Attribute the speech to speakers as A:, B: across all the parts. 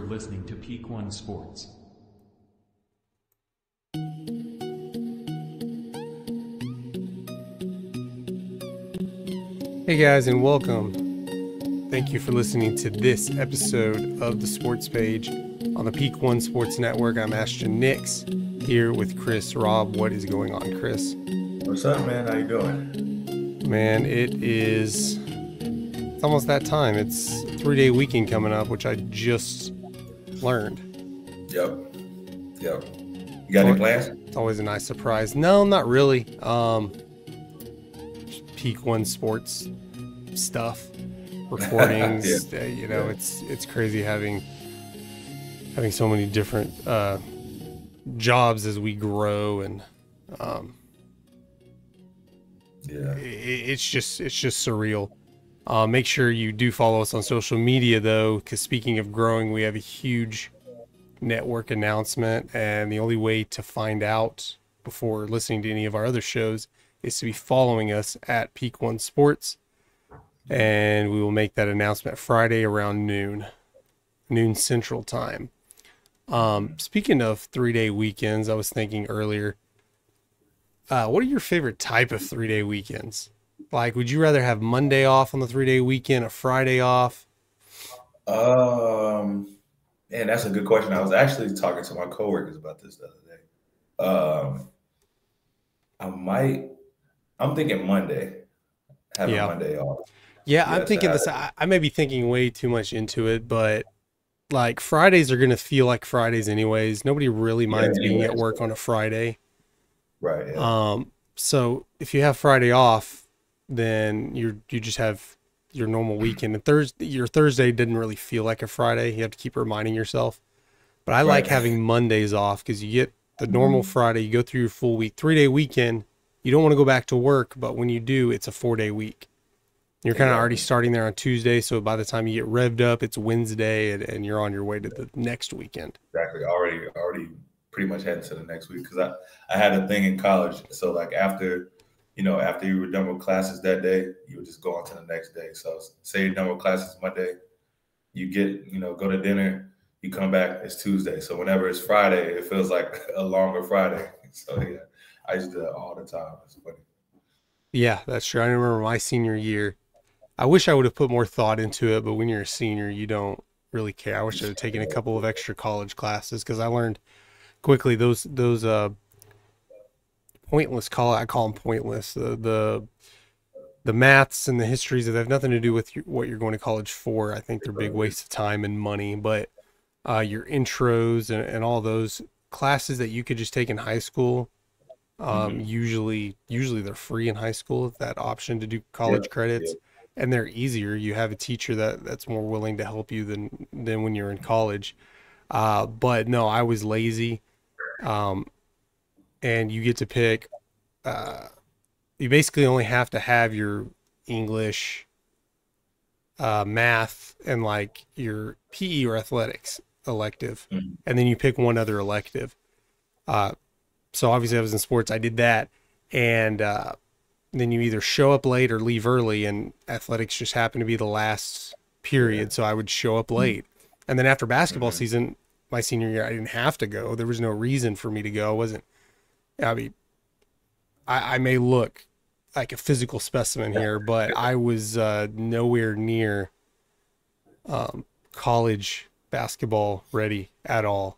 A: listening to Peak One Sports.
B: Hey guys, and welcome. Thank you for listening to this episode of the Sports Page on the Peak One Sports Network. I'm Ashton and Chris here with Chris. Rob, what is going on, Chris?
C: What's up, man? How you doing?
B: Man, it's almost that time. It's a 3-day weekend coming up, which I just learned.
C: Yep. You got any plans?
B: It's always a nice surprise. No, not really. Peak One Sports stuff, recordings. It's crazy having so many different jobs as we grow, and it's just surreal. Make sure you do follow us on social media though, because speaking of growing, we have a huge network announcement, and the only way to find out before listening to any of our other shows is to be following us at Peak One Sports, and we will make that announcement Friday around noon Central Time. Speaking of 3-day weekends, I was thinking earlier, what are your favorite type of 3-day weekends? Like, would you rather have Monday off on the 3-day weekend, a Friday off?
C: Man, that's a good question. I was actually talking to my coworkers about this the other day. I'm thinking Monday. Having Monday off.
B: Yeah, I'm thinking this. I may be thinking way too much into it, but like Fridays are going to feel like Fridays anyways. Nobody really minds being at work on a Friday.
C: Right. Yeah.
B: So if you have Friday off, then you just have your normal weekend. And your Thursday didn't really feel like a Friday. You have to keep reminding yourself. But I like having Mondays off because you get the normal Friday, you go through your full week. 3-day weekend, you don't want to go back to work, but when you do, it's a 4-day week. You're kind of already starting there on Tuesday, so by the time you get revved up, it's Wednesday, and you're on your way to the next weekend.
C: Exactly. Already pretty much heading to the next week, because I had a thing in college. So like after you were done with classes that day, you would just go on to the next day. So say you're done with classes Monday, you go to dinner, you come back, it's Tuesday. So whenever it's Friday, it feels like a longer Friday. So yeah, I used to do that all the time. It's funny.
B: Yeah, that's true. I remember my senior year. I wish I would have put more thought into it, but when you're a senior, you don't really care. I wish I had taken a couple of extra college classes, because I learned quickly those pointless I call them pointless. The maths and the histories that have nothing to do with what you're going to college for. I think they're big waste of time and money. But your intros and all those classes that you could just take in high school, usually they're free in high school. That option to do college credits. And they're easier. You have a teacher that's more willing to help you than when you're in college. But no, I was lazy. And you get to pick, you basically only have to have your English, math, and like your PE or athletics elective. And then you pick one other elective. So obviously I was in sports. I did that. And, then you either show up late or leave early, and athletics just happened to be the last period. So I would show up late. And then after basketball season, my senior year, I didn't have to go. There was no reason for me to go. I may look like a physical specimen here, but I was nowhere near college basketball ready at all.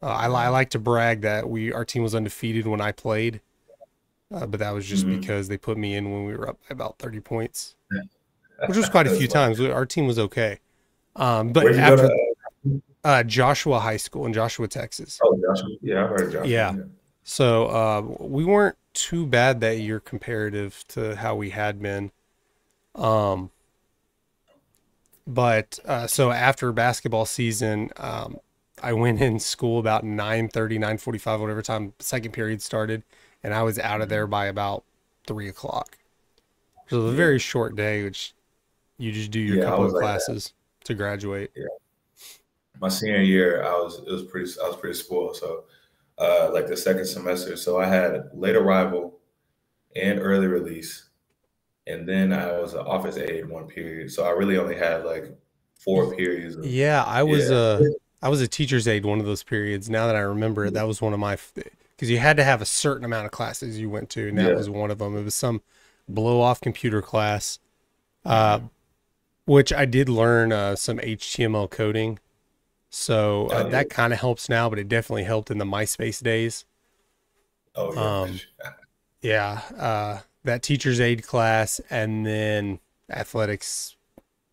B: I like to brag that our team was undefeated when I played. But that was just because they put me in when we were up by about 30 points, which was quite a few times. Our team was okay. But after Joshua High School in Joshua, Texas.
C: Oh, Joshua. Yeah, I heard of Joshua.
B: Yeah. So we weren't too bad that year comparative to how we had been. But so after basketball season, I went in school about 9:30, 9:45, whatever time second period started. And I was out of there by about 3 o'clock. So it was a very short day, which you just do your couple of classes to graduate.
C: Yeah. My senior year, I was pretty spoiled. So like the second semester, so I had late arrival and early release, and then I was an office aide one period. So I really only had like 4 periods of
B: Yeah,
C: yeah.
B: I was a teacher's aide one of those periods. Now that I remember it, that was one of my, because you had to have a certain amount of classes you went to, and that
C: Yeah.
B: was one of them. It was some blow off computer class, uh,
C: Mhm.
B: which I did learn some HTML coding. So
C: Oh yeah.
B: that kind of helps now, but it definitely helped in the MySpace days.
C: Oh yeah, for
B: Um,
C: sure.
B: yeah, that teacher's aide class, and then athletics,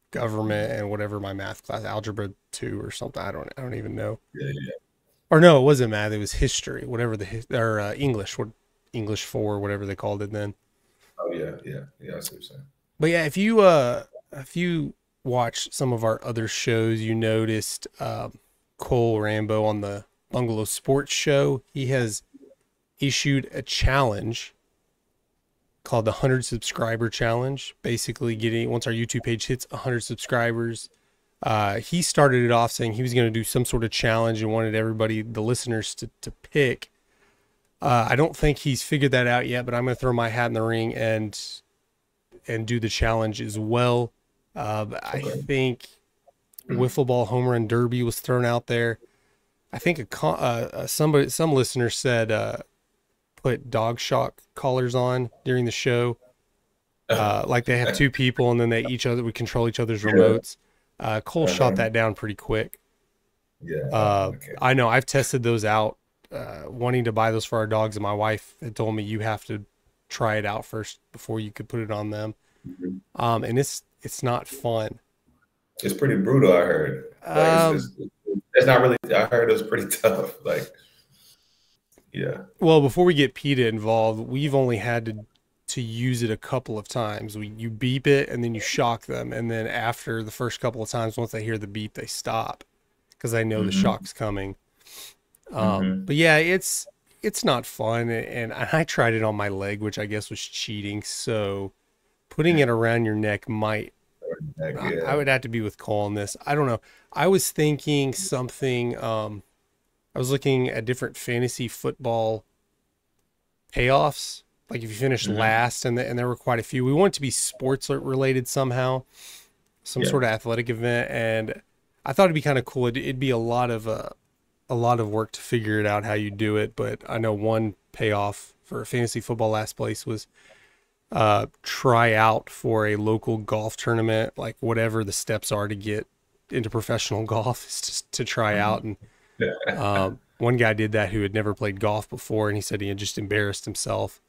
B: government, and whatever my math class, algebra 2 or something. I don't even know.
C: Yeah, yeah.
B: Or no, it wasn't math. It was history, whatever or English, what English 4, whatever they called it then.
C: Oh yeah, yeah, yeah. I see what you're saying.
B: But yeah, if you watch some of our other shows, you noticed Cole Rambo on the Bungalow Sports Show. He has issued a challenge called the 100 subscriber challenge. Basically, getting once our YouTube page hits 100 subscribers, he started it off saying he was going to do some sort of challenge and wanted everybody, the listeners, to pick. I don't think he's figured that out yet, but I'm going to throw my hat in the ring and do the challenge as well. I
C: Okay.
B: think wiffle ball home run derby was thrown out there. I think some listeners said put dog shock collars on during the show. Like they have 2 people and then they each other would control each other's
C: Yeah.
B: remotes. Cole shot
C: Uh-huh.
B: that down pretty quick.
C: Yeah. Okay.
B: I know I've tested those out, wanting to buy those for our dogs, and my wife had told me you have to try it out first before you could put it on them.
C: Mhm.
B: And it's not fun.
C: It's pretty brutal. I heard. Like
B: Um,
C: it's not really. I heard it was pretty tough. Like yeah.
B: well, before we get PETA involved, we've only had to use it a couple of times. You beep it and then you shock them, and then after the first couple of times, once they hear the beep, they stop because they know the
C: Mm-hmm.
B: shock's coming.
C: Mm-hmm.
B: But yeah, it's not fun, and I tried it on my leg, which I guess was cheating. So putting it around your neck might.
C: Like,
B: I
C: yeah.
B: would have to be with Cole on this. I don't know. I was thinking something. I was looking at different fantasy football payoffs. Like if you finish
C: Mm-hmm.
B: last, and there were quite a few. We want it to be sports related somehow, some
C: Yeah.
B: sort of athletic event, and I thought it'd be kind of cool. It'd be a lot of work to figure it out how you do it, but I know one payoff for fantasy football last place was try out for a local golf tournament, like whatever the steps are to get into professional golf is just to try out. And
C: Yeah.
B: one guy did that who had never played golf before, and he said he had just embarrassed himself.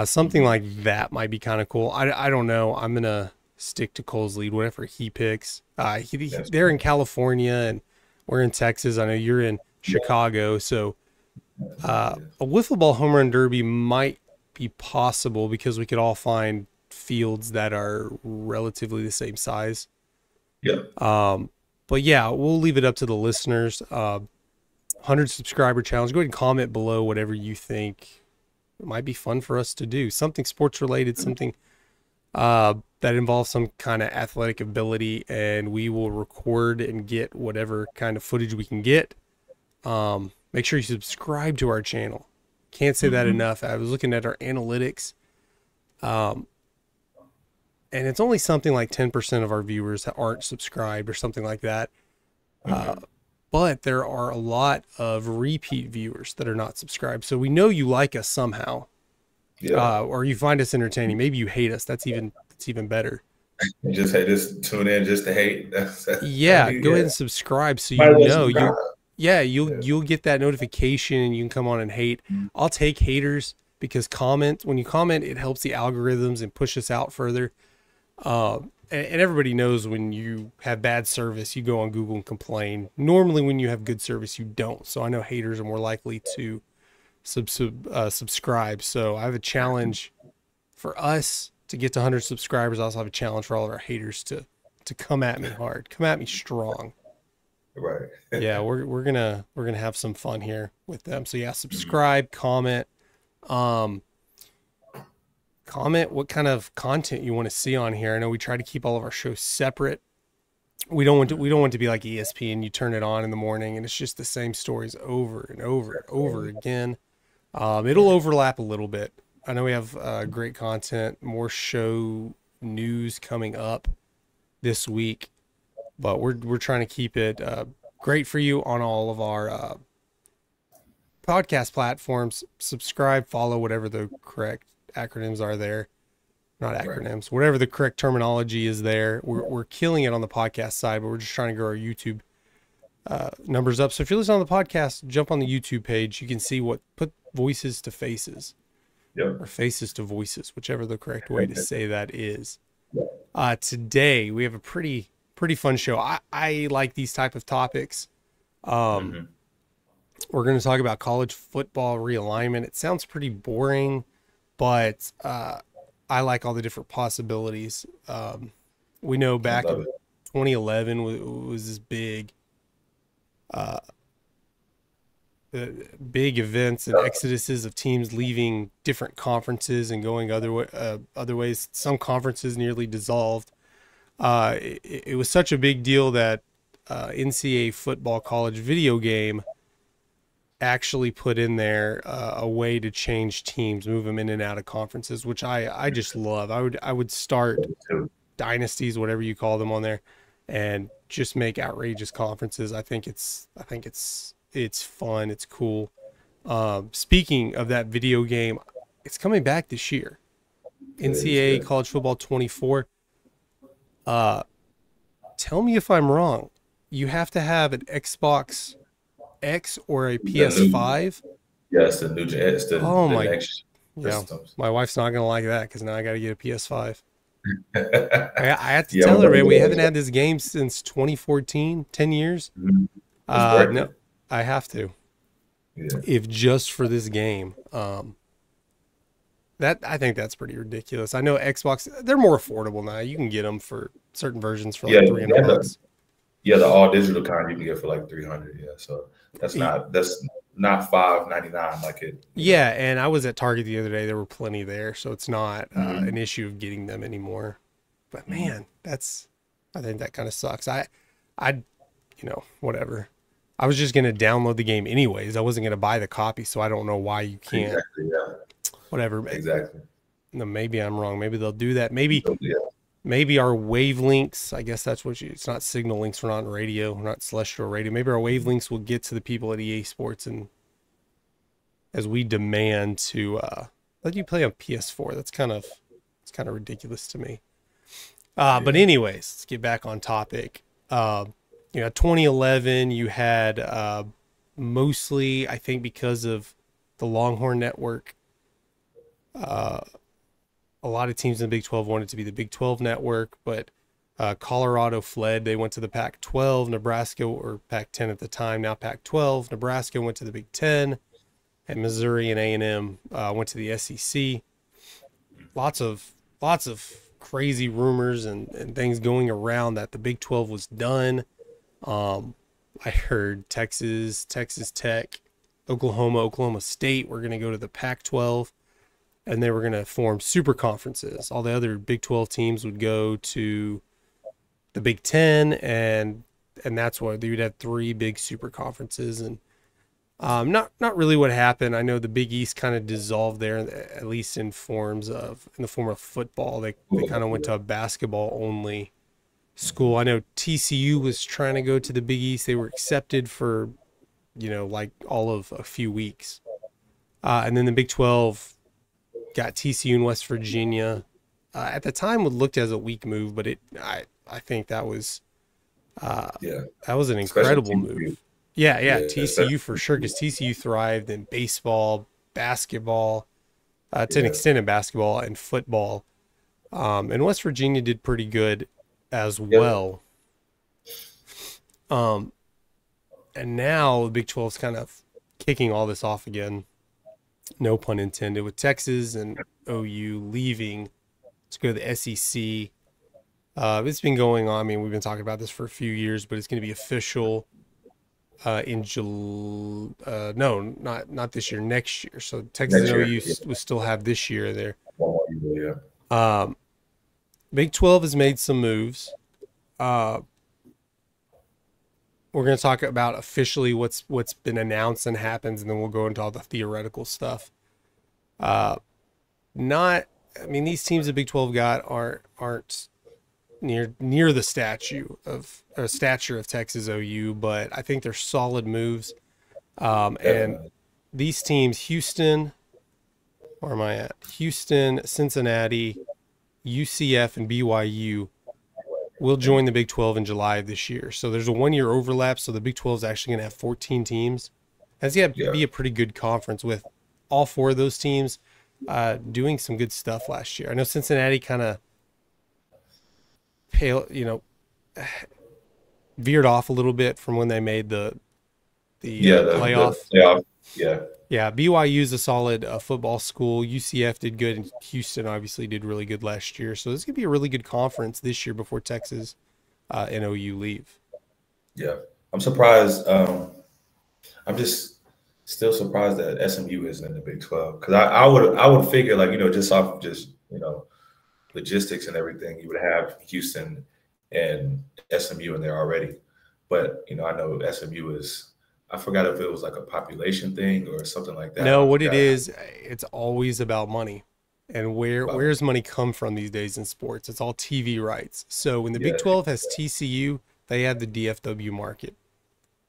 B: Something
C: Mm-hmm.
B: like that might be kind of cool. I don't know. I'm gonna stick to Cole's lead, whatever he picks.
C: That's
B: They're in California and we're in Texas. I know you're in
C: yeah.
B: Chicago, so
C: Yeah.
B: a wiffle ball home run derby might be possible because we could all find fields that are relatively the same size.
C: Yeah.
B: Um, but yeah, we'll leave it up to the listeners. 100 subscriber challenge. Go ahead and comment below whatever you think might be fun for us to do. Something sports related, something that involves some kind of athletic ability, and we will record and get whatever kind of footage we can get. Make sure you subscribe to our channel. Can't say that
C: Mm-hmm.
B: enough. I was looking at our analytics, and it's only something like 10% of our viewers that aren't subscribed or something like that.
C: Okay.
B: But there are a lot of repeat viewers that are not subscribed. So we know you like us somehow,
C: Yeah.
B: or you find us entertaining. Maybe you hate us. That's even better.
C: And just tune in just to hate. I
B: Yeah,
C: mean,
B: go
C: yeah.
B: ahead and subscribe so
C: Might
B: you
C: as well
B: know
C: subscribe.
B: you. Yeah,
C: Yeah.
B: you'll get that notification and you can come on and hate. I'll take haters because when you comment, it helps the algorithms and push us out further. And everybody knows when you have bad service, you go on Google and complain. Normally, when you have good service, you don't. So I know haters are more likely to subscribe. So I have a challenge for us to get to 100 subscribers. I also have a challenge for all of our haters to come at me hard, come at me strong.
C: Right.
B: Yeah, we're gonna have some fun here with them. So yeah, subscribe, comment. Um, comment what kind of content you want to see on here. I know we try to keep all of our shows separate. We don't want to be like ESPN. You turn it on in the morning and it's just the same stories over and over and over again. It'll overlap a little bit. I know we have great content, more show news coming up this week. but we're trying to keep it great for you on all of our podcast platforms. Subscribe, follow, whatever the correct acronyms are there. Not acronyms, whatever the correct terminology is there. We're killing it on the podcast side, but we're just trying to grow our YouTube numbers up. So if you're listening on the podcast, jump on the YouTube page. You can see put voices to faces, or faces to voices, whichever the correct way to say that is. Today we have a pretty fun show. I like these type of topics. We're going to talk about college football realignment. It sounds pretty boring, but I like all the different possibilities. We know back in 2011 was this big events and exoduses of teams leaving different conferences and going other ways. Some conferences nearly dissolved. It was such a big deal that NCAA football college video game actually put in there a way to change teams, move them in and out of conferences, which I just love. I would start dynasties, whatever you call them, on there, and just make outrageous conferences. I think it's fun. It's cool. Speaking of that video game, it's coming back this year. NCAA College Football 24. Tell me if I'm wrong. You have to have an Xbox X or a PS5.
C: Yes, the new. It's the next systems.
B: My wife's not gonna like that because now I got to get a PS5. I have to tell her, man, we haven't had this game since 2014, 10 years. No, I have to. If just for this game. I think that's pretty ridiculous. I know Xbox, they're more affordable now. You can get them for certain versions for like $300.
C: The all digital kind you can get for like $300. Yeah, so that's not $5.99 like it.
B: Yeah, and I was at Target the other day. There were plenty there, so it's not an issue of getting them anymore. But man, I think that kind of sucks. Whatever. I was just gonna download the game anyways. I wasn't gonna buy the copy, so I don't know why you can't.
C: Exactly. Yeah.
B: Whatever.
C: Exactly.
B: No, maybe I'm wrong. Maybe they'll do that. Maybe our wavelengths, I guess that's what it's not signal links. We're not on radio. We're not celestial radio. Maybe our wavelengths will get to the people at EA Sports, and as we demand to let you play on PS4. It's kind of ridiculous to me. But anyways, let's get back on topic. 2011, you had mostly, I think, because of the Longhorn Network, a lot of teams in the Big 12 wanted to be the Big 12 network, but Colorado fled. They went to the Pac-12. Nebraska, or Pac-10 at the time, now Pac-12. Nebraska went to the Big 10, and Missouri and A&M went to the SEC. Lots of crazy rumors and things going around that the Big 12 was done. I heard Texas Tech, Oklahoma State were going to go to the Pac-12, and they were going to form super conferences. All the other Big 12 teams would go to the Big 10, and that's why they would have three big super conferences. And not really what happened. I know the Big East kind of dissolved there, at least in the form of football. They kind of went to a basketball only school. I know TCU was trying to go to the Big East. They were accepted for, like all of a few weeks. And then the Big 12 got TCU in West Virginia. At the time, it looked as a weak move, but I think that was an incredible move. Yeah, TCU for sure, because TCU thrived in baseball, basketball, to an extent in basketball and football. And West Virginia did pretty good as well. And now the Big 12 is kind of kicking all this off again. No pun intended, with Texas and OU leaving to go to the SEC. It's been going on. I mean, we've been talking about this for a few years, but it's going to be official in July. No, not this year, next year. So Texas and OU will still have this year there. Big 12 has made some moves. We're going to talk about officially what's been announced and happens, and then we'll go into all the theoretical stuff. These teams the Big 12 got aren't near the stature of Texas OU, but I think they're solid moves. And
C: Definitely.
B: these teams, Houston, where am I at? Houston, Cincinnati, UCF, and BYU will join the Big 12 in July of this year. So there's a 1 year overlap. So the Big 12 is actually going to have 14 teams. That's going to be a pretty good conference with all four of those teams doing some good stuff last year. I know Cincinnati kind of veered off a little bit from when they made the playoff.
C: The playoff. Yeah.
B: Yeah, BYU is a solid football school. UCF did good, and Houston obviously did really good last year. So this is going to be a really good conference this year before Texas and OU leave.
C: Yeah. I'm surprised. I'm just still surprised that SMU isn't in the Big 12, because I would figure, like, just off of just, logistics and everything, you would have Houston and SMU in there already. But, I know SMU is, I forgot if it was like a population thing or something like that.
B: No, what it is, it's always about money. And where's money come from these days in sports? It's all TV rights. So when the Big 12 has TCU, they have the DFW market.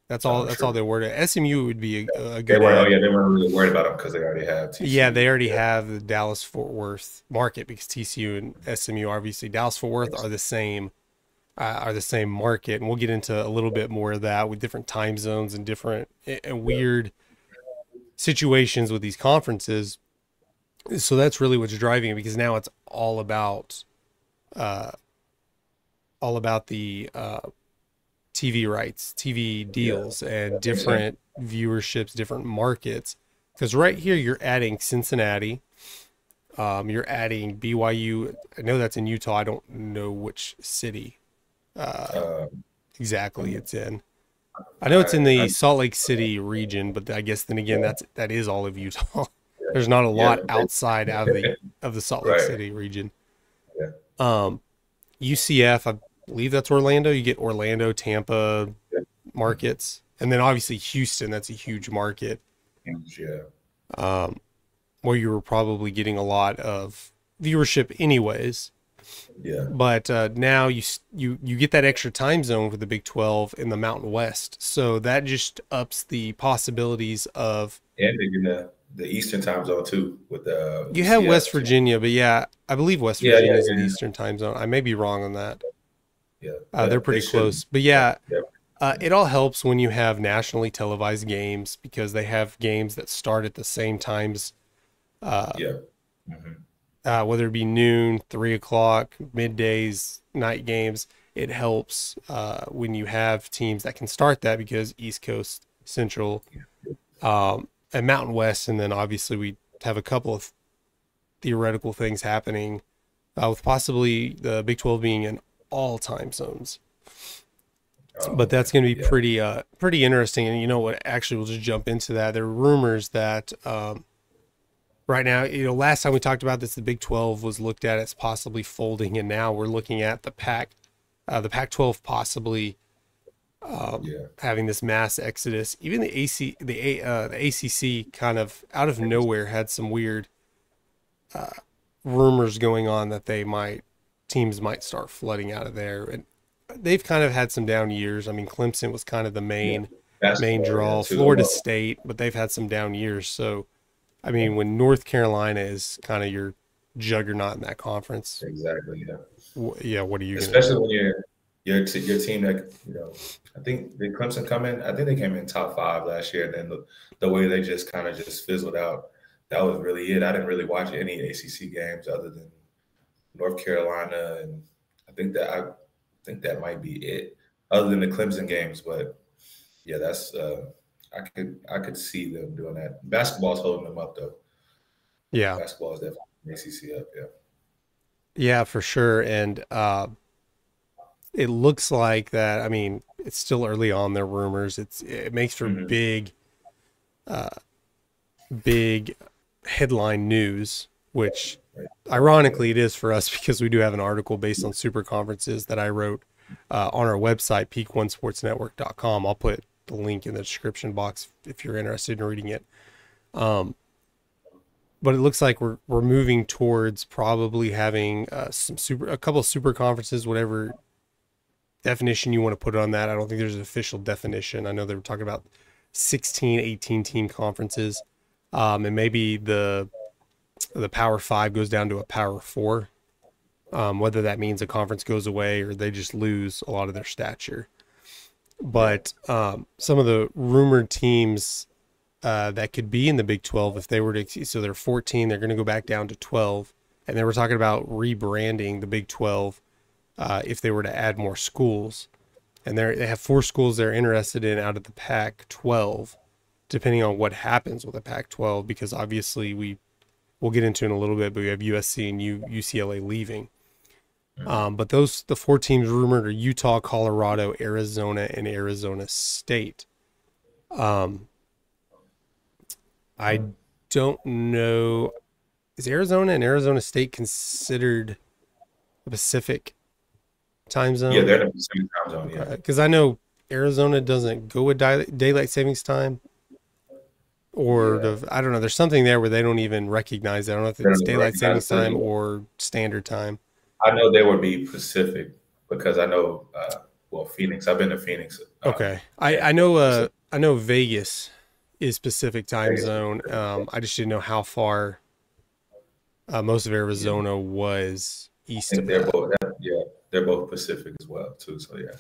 B: That's all. That's all they're worried about. SMU would be a good.
C: They weren't really worried about them because they already have TCU.
B: Yeah, they already have the Dallas-Fort Worth market, because TCU and SMU, obviously, Dallas-Fort Worth are the same market, and we'll get into a little bit more of that with different time zones and different and weird situations with these conferences. So that's really what's driving it, because now it's all about the TV rights, TV deals, and different viewerships, different markets. Because right here, you're adding Cincinnati, you're adding BYU. I know that's in Utah. I don't know which city exactly it's in. I know it's in the Salt Lake City region, but I guess then again, that is all of Utah. There's not a lot outside of the Salt Lake City region. UCF, I believe that's Orlando. You get Orlando, Tampa markets, and then obviously Houston. That's a huge market. Where you were probably getting a lot of viewership anyways.
C: Yeah.
B: But now you get that extra time zone for the Big 12 in the Mountain West, so that just ups the possibilities of.
C: And the Eastern time zone too, with the.
B: You have West Virginia, but yeah, I believe West Virginia is in the Eastern time zone. I may be wrong on that.
C: Yeah,
B: they're pretty close, but it all helps when you have nationally televised games, because they have games that start at the same times. Whether it be noon, 3 o'clock, middays, night games, it helps when you have teams that can start that, because East Coast, Central, and Mountain West, and then obviously we have a couple of theoretical things happening with possibly the Big 12 being in all time zones. But that's going to be pretty interesting. And you know what? Actually, we'll just jump into that. There are rumors that right now, last time we talked about this, the Big 12 was looked at as possibly folding, and now we're looking at the Pac-12 possibly having this mass exodus. Even the ACC kind of out of nowhere had some weird rumors going on that teams might start flooding out of there, and they've kind of had some down years. I mean, Clemson was kind of the main draw, Florida State, but they've had some down years. So, I mean, when North Carolina is kind of your juggernaut in that conference,
C: exactly.
B: Yeah. What are you?
C: Especially when your team that I think did Clemson come in. I think they came in top 5 last year, and then the way they just kind of just fizzled out. That was really it. I didn't really watch any ACC games other than North Carolina, and I think that might be it, other than the Clemson games. But yeah, that's I could see them doing that. Basketball's holding them up, though.
B: Yeah,
C: basketball is definitely ACC up.
B: Yeah, for sure. And it looks like that. I mean, it's still early on. Their rumors. It makes for big headline news, which ironically it is for us, because we do have an article based on super conferences that I wrote on our website, peak1sportsnetwork.com. I'll put the link in the description box if you're interested in reading it. but it looks like we're moving towards probably having a couple of super conferences, whatever definition you want to put on that. I don't think there's an official definition. I know they were talking about 16, 18 team conferences, and maybe the Power Five goes down to a Power Four. Whether that means a conference goes away or they just lose a lot of their stature. But some of the rumored teams that could be in the Big 12, if they were to, so they're 14, they're going to go back down to 12. And they were talking about rebranding the Big 12 if they were to add more schools. And they have 4 schools they're interested in out of the Pac-12, depending on what happens with the Pac-12, because obviously we'll get into it in a little bit, but we have USC and UCLA leaving. But the 4 teams rumored are Utah, Colorado, Arizona, and Arizona State. I don't know. Is Arizona and Arizona State considered a Pacific time zone?
C: Yeah, they're in the Pacific time zone, yeah.
B: Because I know Arizona doesn't go with daylight savings time. Or I don't know. There's something there where they don't even recognize that. I don't know if it's daylight savings time or standard time.
C: I know they would be Pacific because I know, Phoenix. I've been to Phoenix.
B: Okay, I know Vegas is Pacific time zone. I just didn't know how far most of Arizona was east of that.
C: They're both Pacific as well too. So yeah.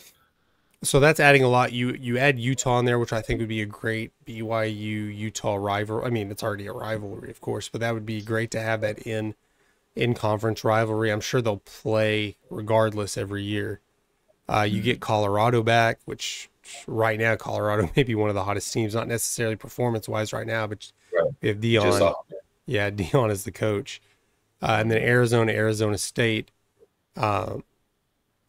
B: So that's adding a lot. You add Utah in there, which I think would be a great BYU-Utah rivalry. I mean, it's already a rivalry, of course, but that would be great to have that in conference rivalry. I'm sure they'll play regardless every year. You get Colorado back, which right now Colorado may be one of the hottest teams, not necessarily performance-wise right now, but we have Dion. Yeah, Dion is the coach. And then Arizona State,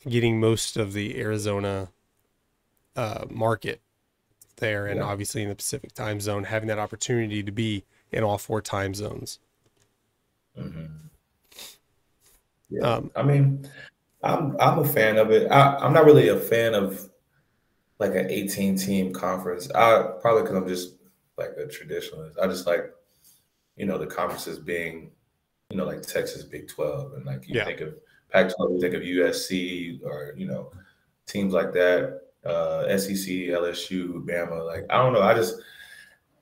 B: getting most of the Arizona market there, and obviously in the Pacific time zone, having that opportunity to be in all 4 time zones.
C: Mm-hmm. Yeah, I mean, I'm a fan of it. I'm not really a fan of like an 18 team conference. Probably because I'm just like a traditionalist. I just like, the conferences being, like Texas Big 12, and like you think of Pac-12, you think of USC or teams like that. SEC, LSU, Bama. Like I don't know. I just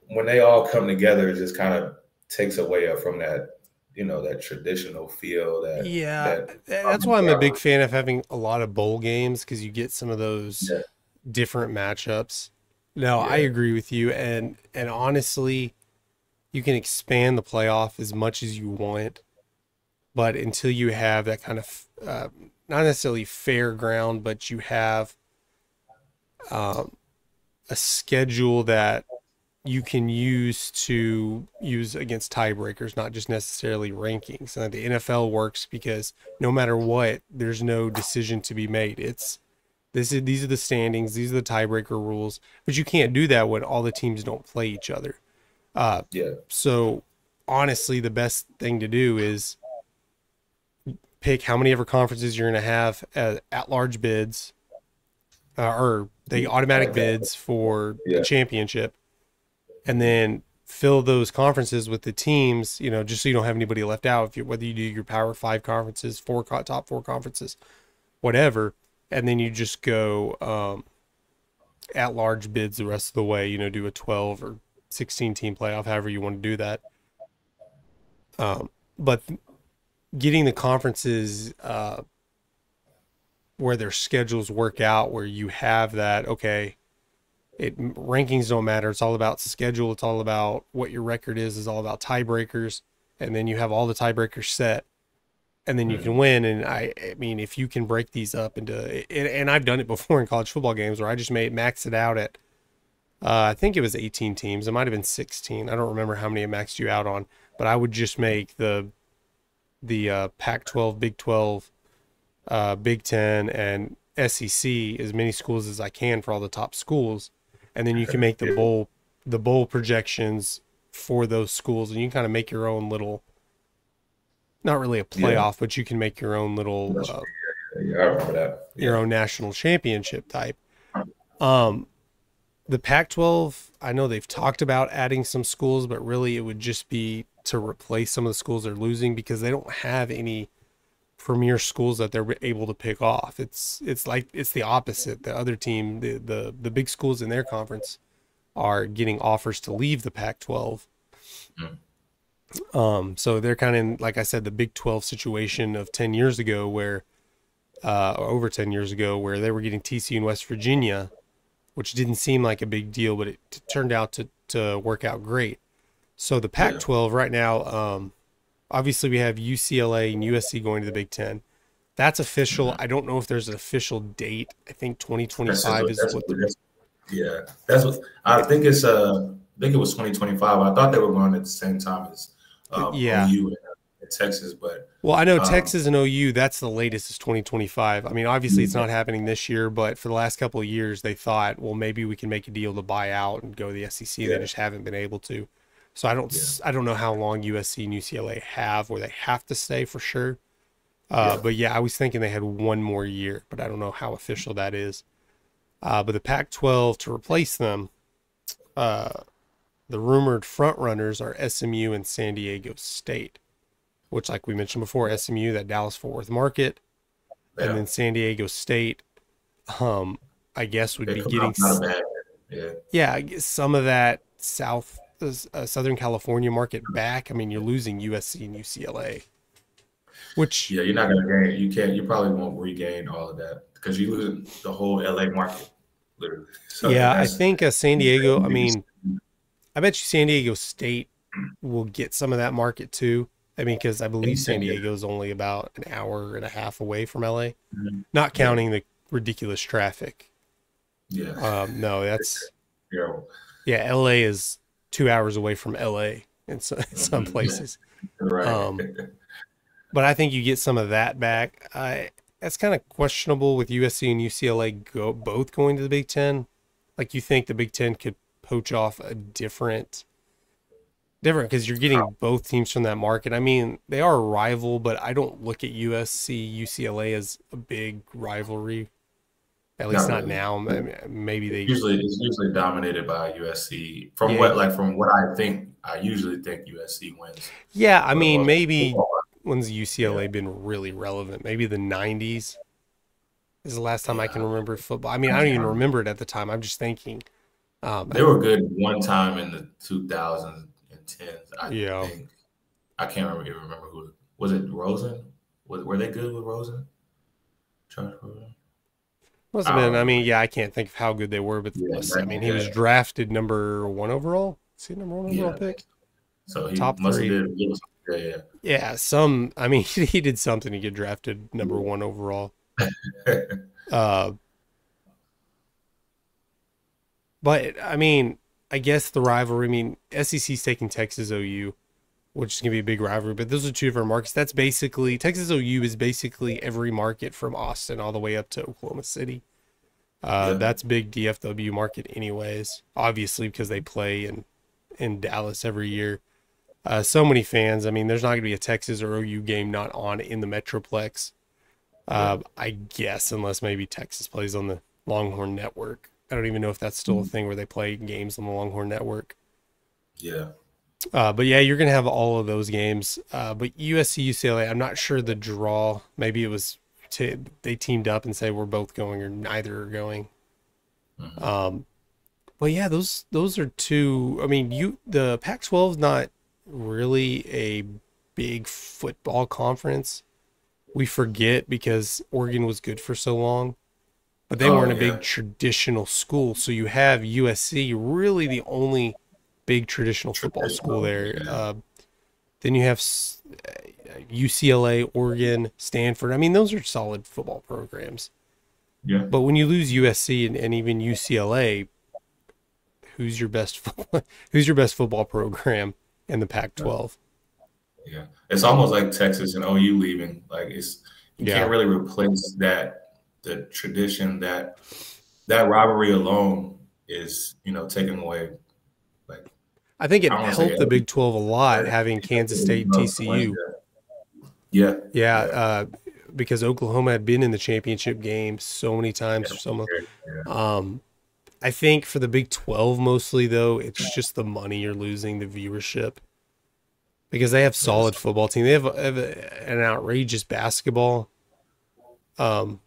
C: when they all come together, it just kind of takes away from that. That traditional feel
B: that's why I'm a big fan of having a lot of bowl games, because you get some of those different matchups. No, I agree with you. And honestly, you can expand the playoff as much as you want, but until you have that kind of, not necessarily fair ground, but you have a schedule that you can use against tiebreakers, not just necessarily rankings. And the NFL works because no matter what, there's no decision to be made. These are the standings, these are the tiebreaker rules, but you can't do that when all the teams don't play each other. So honestly, the best thing to do is pick how many ever conferences you're going to have at large bids, or the automatic bids for the championship. And then fill those conferences with the teams, just so you don't have anybody left out. Whether you do your Power 5 conferences, top 4 conferences, whatever, and then you just go at large bids the rest of the way. Do a 12 or 16 team playoff, however you want to do that. But getting the conferences where their schedules work out, where you have that, okay. Rankings don't matter. It's all about schedule. It's all about what your record is. It's all about tiebreakers. And then you have all the tiebreakers set, and then you can win. And I mean, if you can break these up into, and I've done it before in college football games where I just max it out at, I think it was 18 teams. It might've been 16. I don't remember how many I maxed you out on, but I would just make the Pac-12, Big 12, Big 10, and SEC as many schools as I can for all the top schools. And then you can make the bowl projections for those schools, and you can kind of make your own little, not really a playoff, but you can make your own little,
C: I remember that.
B: Your own national championship type. The Pac-12, I know they've talked about adding some schools, but really it would just be to replace some of the schools they're losing because they don't have any premier schools that they're able to pick off. It's the opposite. The other team, the big schools in their conference are getting offers to leave the Pac-12. So they're kind of in, like I said, the Big 12 situation of 10 years ago where, or over 10 years ago, where they were getting TCU and West Virginia, which didn't seem like a big deal, but it turned out to work out great. So the Pac-12 right now, obviously we have UCLA and USC going to the Big 10. That's official. I don't know if there's an official date. I think 2025 is what.
C: Yeah, that's what I think. It's I think it was 2025. I thought they were going at the same time as OU and Texas, but
B: well, I know Texas and OU. That's the latest is 2025. I mean, obviously it's not happening this year, but for the last couple of years, they thought, well, maybe we can make a deal to buy out and go to the SEC. They just haven't been able to. So I don't know how long USC and UCLA have where they have to stay for sure. But yeah, I was thinking they had one more year, but I don't know how official that is. But the Pac-12 to replace them, the rumored front runners are SMU and San Diego State, which, like we mentioned before, SMU, that Dallas-Fort Worth market, and then San Diego State, I guess would be getting I guess some of that Southern California market back. I mean, you're losing USC and UCLA, which
C: you're not going to gain. You probably won't regain all of that because you lose the whole LA market, literally. So
B: I think San Diego. I mean, I bet you San Diego State will get some of that market too. I mean, because I believe San Diego is only about an hour and a half away from LA, not counting the ridiculous traffic. No, that's LA is 2 hours away from LA in some places. But I think you get some of that back. That's kind of questionable with USC and UCLA both going to the Big Ten. Like, you think the Big Ten could poach off a different because you're getting both teams from that market. I mean, they are a rival, but I don't look at USC UCLA as a big rivalry. At least not now. Maybe they
C: it's usually dominated by USC. From what I think, I usually think USC wins.
B: Yeah, I mean, maybe when's UCLA been really relevant? Maybe the 90s is the last time I can remember football. I mean, I don't even remember it at the time. I'm just thinking.
C: They were good one time in the 2010s. I think. I can't even remember who. Was it Rosen? Were they good with Rosen? Charles Rosen?
B: Must have been. I mean, I can't think of how good they were, but I mean, he was drafted number 1 overall. Is he number 1 overall pick?
C: So he
B: top
C: must
B: 3.
C: have did.
B: I mean, he did something to get drafted number 1 overall. But I mean, I guess the rivalry. I mean, SEC's taking Texas OU, which is gonna be a big rivalry. But those are two different markets. That's basically Texas OU is basically every market from Austin all the way up to Oklahoma City. That's big DFW market, anyways. Obviously, because they play in Dallas every year. So many fans. I mean, there's not gonna be a Texas or OU game not on in the Metroplex. I guess unless maybe Texas plays on the Longhorn Network. I don't even know if that's still a thing where they play games on the Longhorn Network. But yeah, you're going to have all of those games. But USC, UCLA, I'm not sure the draw. Maybe it was they teamed up and say we're both going or neither are going. But yeah, those are two. I mean, the Pac-12 is not really a big football conference. We forget because Oregon was good for so long. But they weren't a big traditional school. So you have USC, really the only big traditional football school there. Then you have UCLA, Oregon, Stanford. I mean, those are solid football programs. But when you lose USC and even UCLA, who's your best football program in the Pac-12?
C: It's almost like Texas and OU leaving. Like you can't really replace that. The tradition that rivalry alone is, taken away. Like,
B: I think it helped the Big 12 a lot having Kansas State and TCU. Because Oklahoma had been in the championship game so many times. I think for the Big 12 mostly though, it's just the money you're losing, the viewership. because they have solid football team. They have an outrageous basketball
C: And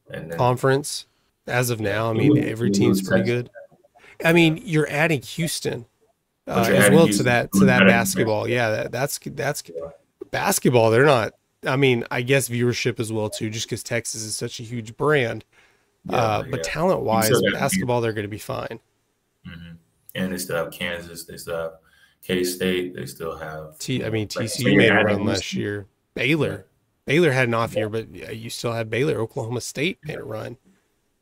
C: then
B: conference as of now. I mean,
C: you
B: every team's
C: lose
B: pretty
C: Texas.
B: good. I mean, you're adding Houston
C: But you're
B: as
C: adding
B: well
C: Houston.
B: to that
C: Better than
B: basketball.
C: Texas.
B: Yeah, that's basketball. They're not. I mean, I guess viewership as well too, just because Texas is such a huge brand.
C: Yeah,
B: But
C: yeah.
B: talent
C: You
B: wise,
C: still got
B: basketball they're going to be fine.
C: and they still have Kansas. They still have K State. They still have.
B: I mean,
C: Like so
B: TCU
C: you're
B: made a
C: adding
B: run last
C: Houston.
B: year.
C: Yeah,
B: Baylor had an off
C: yeah,
B: year, but yeah, you still have Baylor. Oklahoma State made a
C: yeah,
B: run.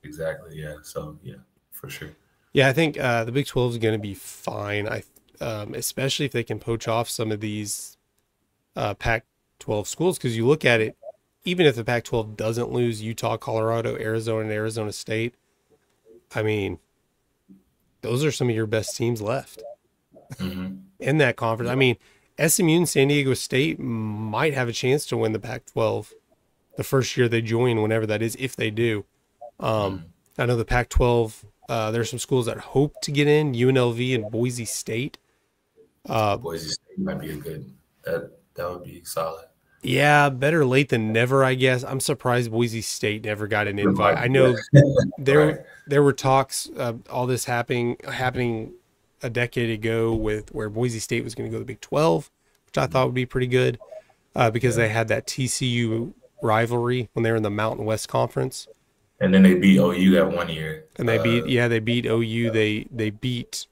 C: exactly. Yeah. So yeah, for sure.
B: Yeah, I think the Big 12 is going to be fine. Especially if they can poach off some of these Pac-12 schools, because you look at it, even if the Pac-12 doesn't lose Utah, Colorado, Arizona, and Arizona State, I mean, those are some of your best teams left
C: hmm
B: in that conference. I mean, SMU and San Diego State might have a chance to win the Pac-12 the first year they join, whenever that is, if they do. Um, I know the Pac-12. There's some schools that hope to get in: UNLV and Boise State.
C: Boise State might be a good. That would be solid.
B: Yeah, better late than never, I guess. I'm surprised Boise State never got an invite. I
C: Yeah.
B: know
C: Right.
B: there were talks, all this happening a decade ago, with where Boise State was going to go to the Big 12, which I thought would be pretty good, because
C: Yeah.
B: they had that TCU rivalry when they were in the Mountain West Conference,
C: And then they beat OU that one year.
B: and they beat OU. They beat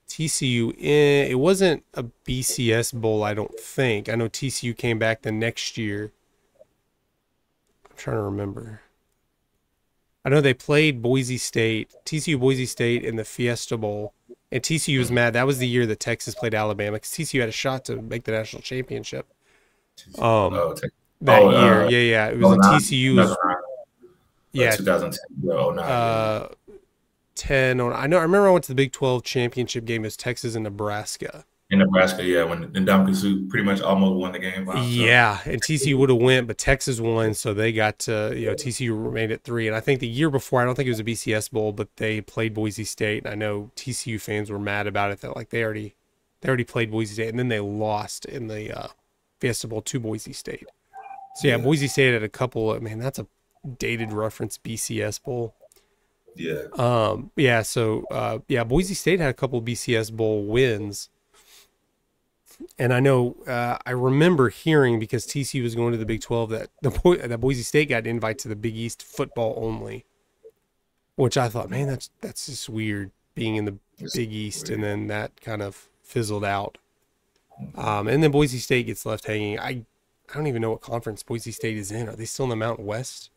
B: TCU in, it wasn't a BCS bowl, I don't think. I know TCU came back the next year. I'm trying to remember. I know they played Boise State, TCU Boise State in the Fiesta Bowl, and TCU was mad. That was the year that Texas played Alabama, because TCU had a shot to make the national championship. Um,
C: Oh,
B: that year, yeah, it was a
C: 09,
B: TCU's,
C: 2009,
B: yeah,
C: 2010, 09, yeah.
B: 10. I remember I went to the Big 12 championship game. It was Texas and Nebraska.
C: In Nebraska, yeah, when Ndamukong pretty much almost won the game by himself.
B: Yeah, and TCU would have went, but Texas won, so they got to, TCU remained at 3. And I think the year before, I don't think it was a BCS bowl, but they played Boise State. And I know TCU fans were mad about it, that like they already played Boise State, and then they lost in the Fiesta Bowl to Boise State. So yeah,
C: Yeah.
B: Boise State had a couple of, man, that's a dated reference, BCS bowl.
C: Yeah.
B: Yeah, so Boise State had a couple of BCS bowl wins. And I know, I remember hearing, because TCU was going to the Big 12, that that Boise State got an invite to the Big East football only, which I thought, man, that's just weird, being in the Big East, and then that kind of fizzled out. And then Boise State gets left hanging. I don't even know what conference Boise State is in. Are they still in the Mountain West?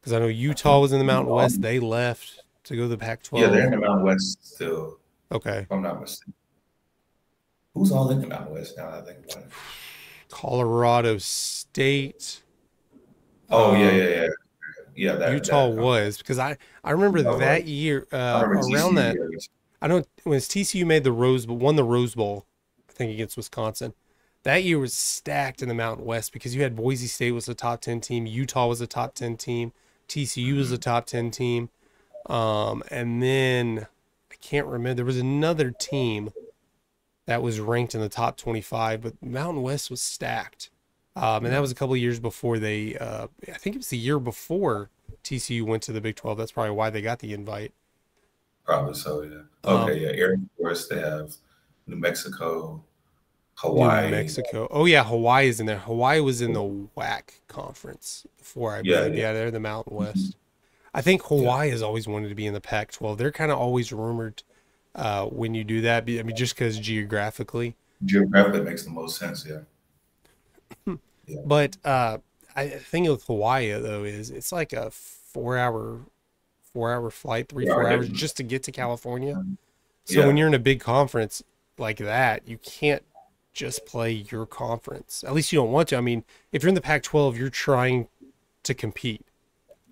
B: Because I know Utah was in the Mountain West. They left to go to the Pac-12.
C: Yeah, they're in the Mountain West still,
B: Okay.
C: if I'm not mistaken. Who's all in the Mountain West now? I think about it.
B: Colorado State.
C: Oh, yeah. Yeah,
B: Utah was, because I remember
C: Utah
B: that
C: was.
B: year,
C: I remember
B: around
C: TCU,
B: that.
C: yeah.
B: I know when TCU made won the Rose Bowl, I think against Wisconsin. That year was stacked in the Mountain West, because you had Boise State was a top 10 team, Utah was a top 10 team, TCU was a top 10 team, and then I can't remember, there was another team that was ranked in the top 25, but Mountain West was stacked. And that was a couple of years before they, I think it was the year before TCU went to the Big 12. That's probably why they got the invite.
C: Probably so, yeah. Okay, yeah. Air Force, they have New Mexico, Hawaii.
B: New Mexico. Oh, yeah, Hawaii is in there. Hawaii was in the WAC conference before, I believe. Yeah, they're in the Mountain West. I think Hawaii has always wanted to be in the Pac-12. They're kind of always rumored when you do that. I mean, just because geographically.
C: Geographically makes the most sense, yeah. Yeah.
B: But I think with Hawaii, though, is it's like a 4-hour flight, 4 hours just to get to California. So when you're in a big conference like that, you can't just play your conference. At least you don't want to. I mean, if you're in the Pac-12, you're trying to compete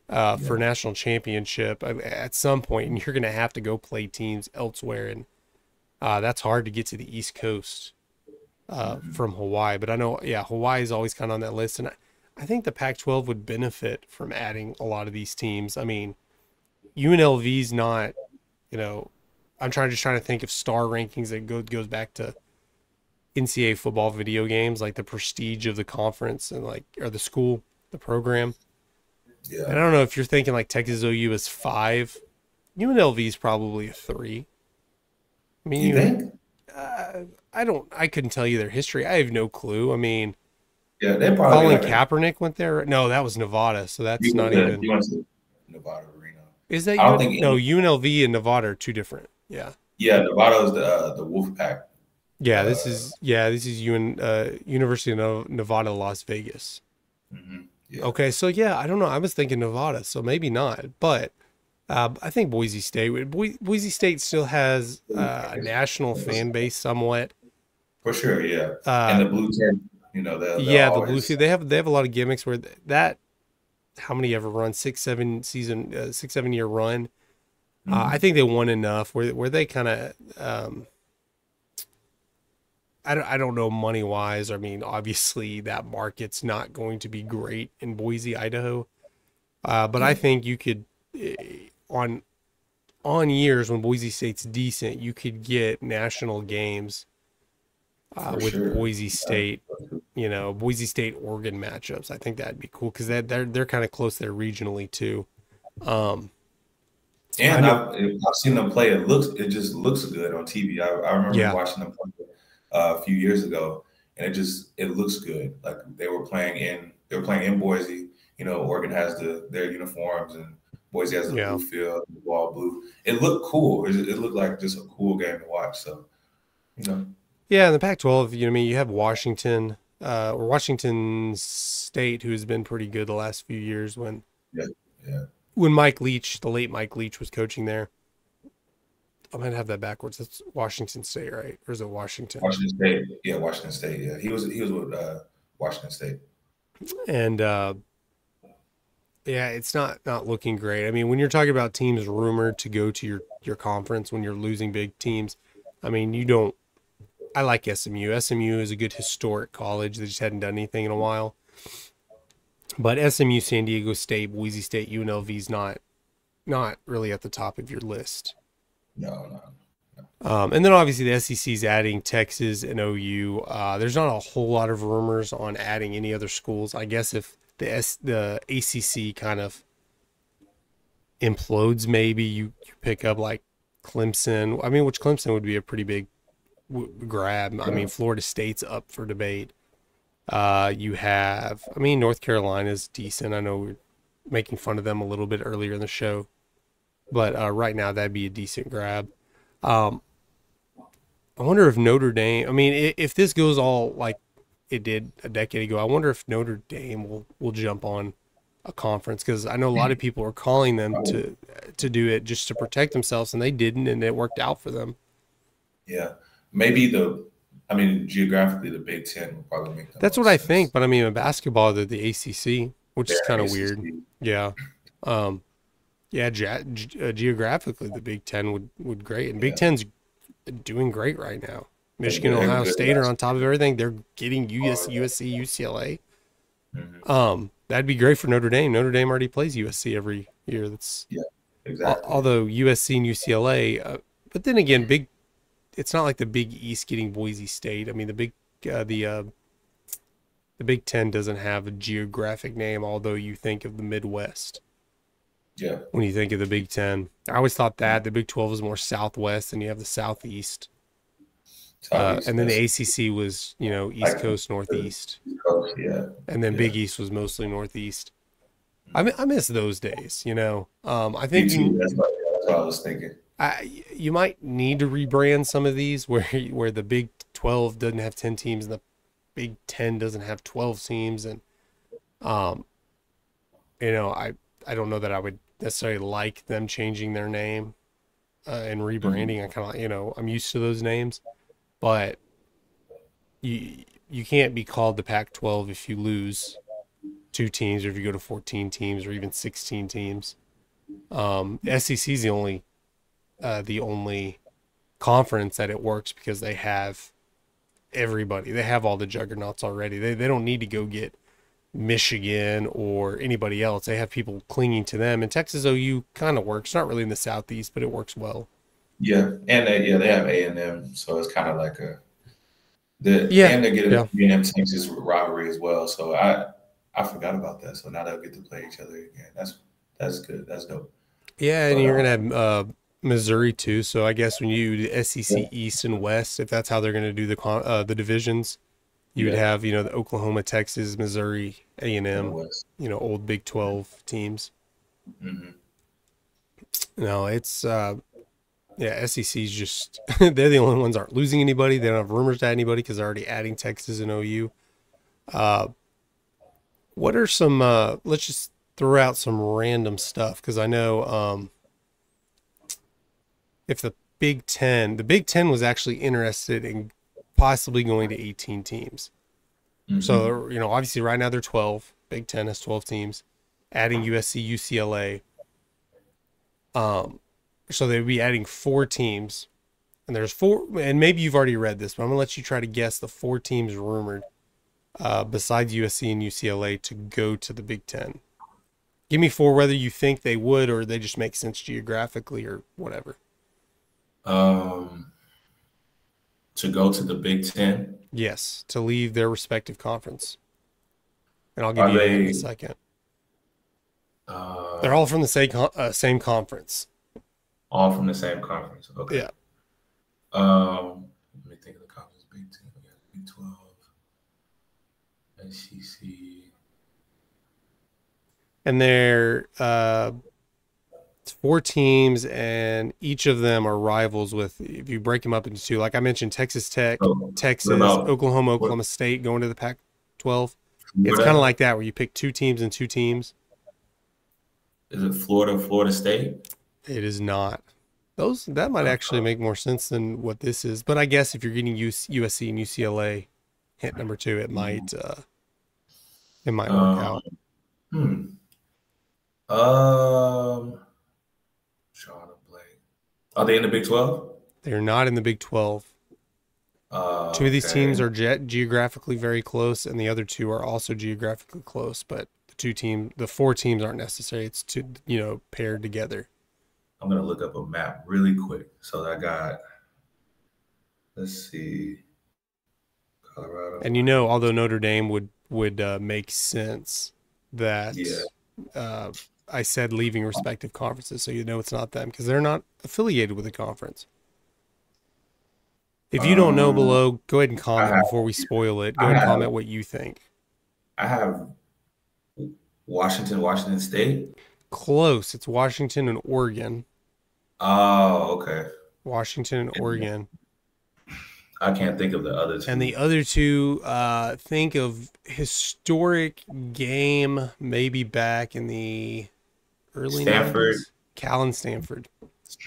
B: for national championship at some point, and you're going to have to go play teams elsewhere, and that's hard to get to the East Coast from Hawaii. But I know, Hawaii is always kind of on that list, and I think the Pac-12 would benefit from adding a lot of these teams. I mean, UNLV's not, I'm just trying to think of star rankings that goes back to NCAA football video games, like the prestige of the conference and like or the school, the program.
C: Yeah.
B: And I don't know if you're thinking like Texas OU is 5, UNLV is probably a 3. I mean,
C: You think?
B: I couldn't tell you their history. I have no clue. I mean,
C: Yeah, they probably
B: Colin
C: like
B: Kaepernick went there. No, that was Nevada, so that's
C: you
B: not
C: went to,
B: even.
C: you went to Nevada Arena.
B: Is that
C: I don't
B: UN?
C: think
B: No,
C: any,
B: UNLV and Nevada are two different. Yeah.
C: yeah, Nevada is the Wolf Pack.
B: Yeah,
C: Uh,
B: this is University of Nevada, Las Vegas.
C: yeah,
B: Okay, so yeah, I don't know. I was thinking Nevada, so maybe not. But I think Boise State. Boise State still has a national fan base somewhat.
C: for sure. Yeah, and
B: Uh,
C: the blue tent, they'll
B: yeah, the Blue
C: always.
B: Sea. They have a lot of gimmicks where that. How many ever run 6-7 year run? I think they won enough where they kind of. I don't know money wise. I mean, obviously that market's not going to be great in Boise, Idaho. But I think you could on years when Boise State's decent, you could get national games
C: For
B: with
C: sure.
B: Boise State. Boise State Oregon matchups. I think that'd be cool because they're kind of close there regionally too.
C: And I've seen them play. It just looks good on TV. I remember
B: Yeah.
C: watching them play a few years ago, and it looks good. Like they were playing in Boise. Oregon has their uniforms, and Boise has the
B: Yeah.
C: blue field, the ball blue. It looked cool. It looked like just a cool game to watch. So,
B: Yeah, in the Pac-12, I mean, you have Washington, or Washington State, who's been pretty good the last few years when
C: yeah.
B: Mike Leach, the late Mike Leach, was coaching there. I might have that backwards. That's Washington State, right? Or is it Washington?
C: Washington State. Yeah, Washington State. Yeah, he was with Washington State.
B: And yeah, it's not looking great. I mean, when you're talking about teams rumored to go to your conference when you're losing big teams, I mean, you don't. I like SMU. SMU is a good historic college. They just hadn't done anything in a while. But SMU, San Diego State, Boise State, UNLV is not really at the top of your list.
C: No.
B: And then obviously the SEC is adding Texas and OU. There's not a whole lot of rumors on adding any other schools. I guess if the ACC kind of implodes, maybe you pick up like Clemson. I mean, which Clemson would be a pretty big grab. I mean, Florida State's up for debate. You have, I mean, North Carolina's decent. I know we're making fun of them a little bit earlier in the show, but right now that'd be a decent grab. I wonder if Notre Dame, I mean, if this goes all like it did a decade ago, I wonder if Notre Dame will jump on a conference, because I know a lot of people are calling them to do it just to protect themselves, and they didn't, and it worked out for them.
C: Yeah, maybe geographically, the Big Ten would probably make.
B: That's what I think, but I mean, in basketball, they're the ACC, which is kind of
C: ACC.
B: weird. Yeah. Yeah, geographically, the Big Ten would great, and Big Ten's doing great right now. Michigan,
C: They're
B: Ohio
C: good
B: State are on
C: basketball.
B: top of everything. They're getting USC, UCLA.
C: Mhm.
B: That'd be great for Notre Dame. Notre Dame already plays USC every year. That's
C: Exactly.
B: although USC and UCLA, but then again, it's not like the Big East getting Boise State. I mean, the Big Ten doesn't have a geographic name, although you think of the Midwest.
C: Yeah.
B: When you think of the Big Ten, I always thought that the Big 12 is more Southwest, and you have the Southeast.
C: Southeast,
B: And then the
C: yes.
B: ACC was, East Coast, Northeast.
C: East Coast, yeah.
B: And then
C: Yeah.
B: Big East was mostly Northeast. I miss those days, I
C: Me
B: think
C: too. That's what I was thinking.
B: you might need to rebrand some of these where the Big 12 doesn't have 10 teams and the Big 10 doesn't have 12 teams. And, I don't know that I would necessarily like them changing their name and rebranding. I kind of, I'm used to those names, but you can't be called the Pac-12 if you lose 2 teams, or if you go to 14 teams or even 16 teams. SEC is the only conference that it works, because they have everybody. They have all the juggernauts already. They don't need to go get Michigan or anybody else. They have people clinging to them. And Texas OU kind of works. Not really in the Southeast, but it works well.
C: Yeah, and they have A&M, so it's kind of like
B: Yeah,
C: And they're getting
B: yeah.
C: the A&M Texas rivalry as well. So I forgot about that. So now they'll get to play each other again. That's good. That's dope.
B: Yeah, and
C: But
B: you're gonna have Missouri too. So I guess when you do the
C: yeah,
B: SEC East and West, if that's how they're gonna do the divisions, you would
C: yeah,
B: have the Oklahoma, Texas, Missouri,
C: in the
B: A&M,
C: West.
B: old Big 12 teams.
C: Hmm.
B: No, it's yeah, SEC's just they're the only ones aren't losing anybody. They don't have rumors to add anybody because they're already adding Texas and OU. Uh, what are some? Let's just throw out some random stuff because I know if the Big Ten was actually interested in possibly going to 18 teams.
C: Hmm.
B: So obviously right now they're 12. Big Ten has 12 teams, adding USC, UCLA. So they'd be adding 4 teams. And there's 4, and maybe you've already read this, but I'm gonna let you try to guess the 4 teams rumored, besides USC and UCLA, to go to the Big Ten. Give me 4, whether you think they would or they just make sense geographically or whatever.
C: Um, to go to the Big Ten,
B: Yes, to leave their respective conference, and I'll give
C: are
B: you a hint in a
C: they?
B: second. They're
C: Uh,
B: all from the same conference.
C: all from the same conference? Okay.
B: Yeah,
C: Let me think of the conference. Big Ten, we got Big 12, SEC.
B: and they're 4 teams, and each of them are rivals with. If you break them up into 2, like I mentioned, Texas Tech,
C: So what
B: Texas,
C: about
B: Oklahoma,
C: what,
B: Oklahoma State going to the Pac-12. It's kind of
C: Florida?
B: like that where you pick 2 teams and 2 teams.
C: Is it Florida, Florida State?
B: It is not. Those that might actually
C: Uh,
B: make more sense than what this is. But I guess if you're getting USC and UCLA, hint number 2, it might work
C: um,
B: out.
C: hmm. Um, Sean Blake. Are they in the Big 12?
B: They're not in the Big 12. 2 of these
C: Okay.
B: teams are geographically very close, and the other 2 are also geographically close. But the 4 teams aren't necessary. It's paired together.
C: I'm gonna look up a map really quick. So I got, let's see, Colorado,
B: And
C: Washington.
B: although Notre Dame would make sense
C: Yeah.
B: that I said leaving respective conferences, so it's not them because they're not affiliated with the conference. If you don't know
C: Um,
B: below, go ahead and
C: I
B: comment
C: have,
B: before we spoil it. Go
C: I
B: ahead and
C: have,
B: comment what you think.
C: I have Washington State.
B: Close. It's Washington and Oregon.
C: Oh, okay.
B: Washington and Oregon.
C: I can't think of the other
B: And the
C: two.
B: other 2, think of historic game, maybe back in the early
C: Stanford,
B: 90s. Cal and Stanford.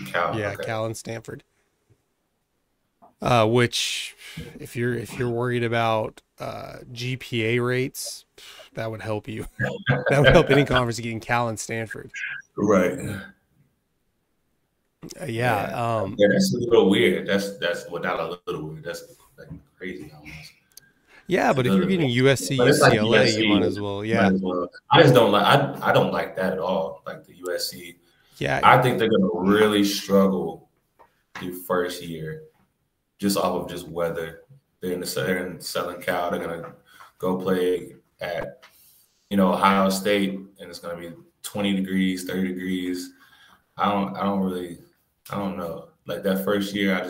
C: Cal.
B: Yeah,
C: Okay.
B: Cal and Stanford. Which, if you're worried about GPA rates, that would help you. That would help any conference getting Cal and Stanford.
C: Right.
B: Yeah.
C: Yeah. Yeah, that's a little weird. That's well, not a little weird. That's like crazy almost.
B: Yeah,
C: A
B: but if you're
C: little bit.
B: getting USC,
C: But it's like
B: UCLA, you might
C: USC.
B: as well.
C: Might
B: Yeah.
C: as well. I just don't like. I don't like that at all. Like the USC.
B: Yeah.
C: I think they're gonna really struggle the first year, just off of just weather. They're in Southern Cal. They're gonna go play at Ohio State, and it's gonna be 20 degrees, 30 degrees. I don't know. Like that first year, I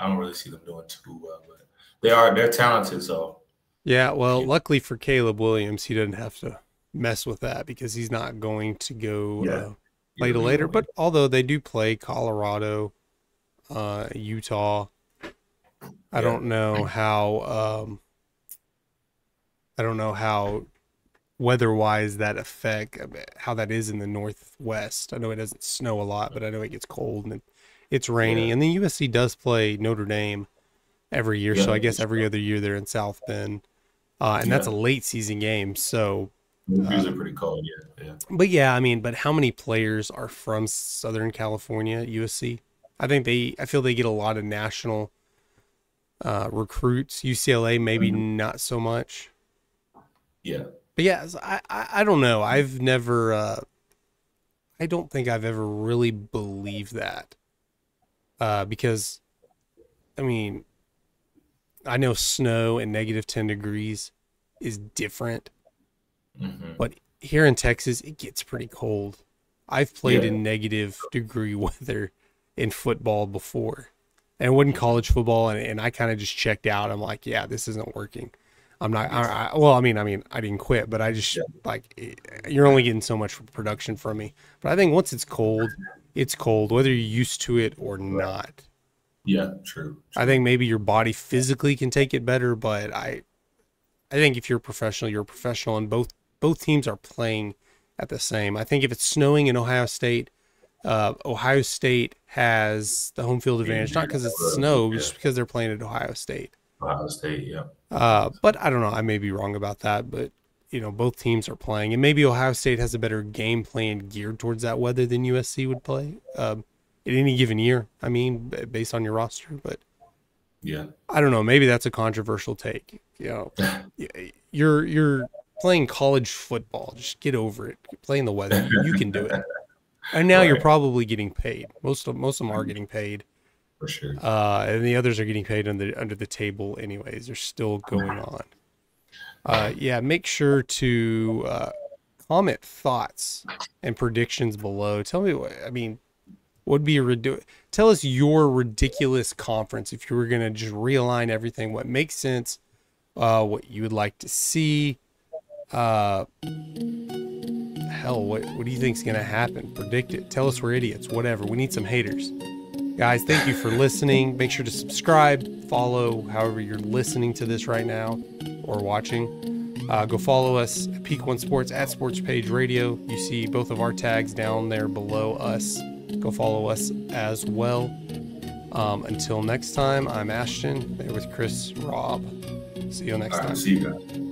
C: don't really see them doing too well, but they're talented. So
B: Yeah. Well,
C: yeah,
B: luckily for Caleb Williams, he doesn't have to mess with that because he's not going to go
C: yeah,
B: play
C: yeah,
B: till
C: he
B: later.
C: won't.
B: But although they do play Colorado, Utah, I
C: Yeah,
B: don't know how. I don't know how weather-wise that affect how that is in the Northwest. I know it doesn't snow a lot, but I know it gets cold and it's rainy.
C: yeah,
B: And the USC does play Notre Dame every year,
C: yeah,
B: so I guess every other year they're in South Bend, and that's
C: yeah.
B: a late season game. So,
C: It's
B: uh,
C: usually pretty cold. Yeah, yeah.
B: but yeah, I mean, but how many players are from Southern California at USC? I feel they get a lot of national recruits. UCLA maybe
C: Mhm.
B: not so much.
C: Yeah.
B: But yeah, so I don't know. I've never I don't think I've ever really believed that. Because I mean, I know snow and -10 degrees is different, but here in Texas, it gets pretty cold. I've played in -degree weather in football before, and it wasn't college football, and I kind of just checked out. I'm like, yeah, this isn't working. I'm not. Well, I mean, I didn't quit, but I just like you're only getting so much production from me. But I think once it's cold, whether you're used to it or not.
C: Yeah, true.
B: I think maybe your body physically can take it better, but I think if you're a professional, you're a professional, and both teams are playing at the same. I think if it's snowing in Ohio State has the home field advantage, not because it's snow, just because they're playing at Ohio State.
C: Ohio State, yeah.
B: But I don't know. I may be wrong about that, but both teams are playing, and maybe Ohio State has a better game plan geared towards that weather than USC would play at any given year. I mean, based on your roster, but
C: yeah,
B: I don't know. Maybe that's a controversial take. You're playing college football. Just get over it. Play in the weather. You can do it. And now you're probably getting paid. Most of them are getting paid.
C: For sure.
B: And the others are getting paid under the table anyways. They're still going on. Make sure to comment thoughts and predictions below. Tell me tell us your ridiculous conference if you were going to just realign everything, what makes sense, what you would like to see. Hell, what do you think's going to happen? Predict it. Tell us we're idiots. Whatever. We need some haters. Guys, thank you for listening. Make sure to subscribe, follow, however you're listening to this right now or watching. Go follow us at Peak One Sports at Sports Page Radio. You see both of our tags down there below us. Go follow us as well. Until next time, I'm Ashton, there with Chris, Rob. See you next time.
C: See you guys.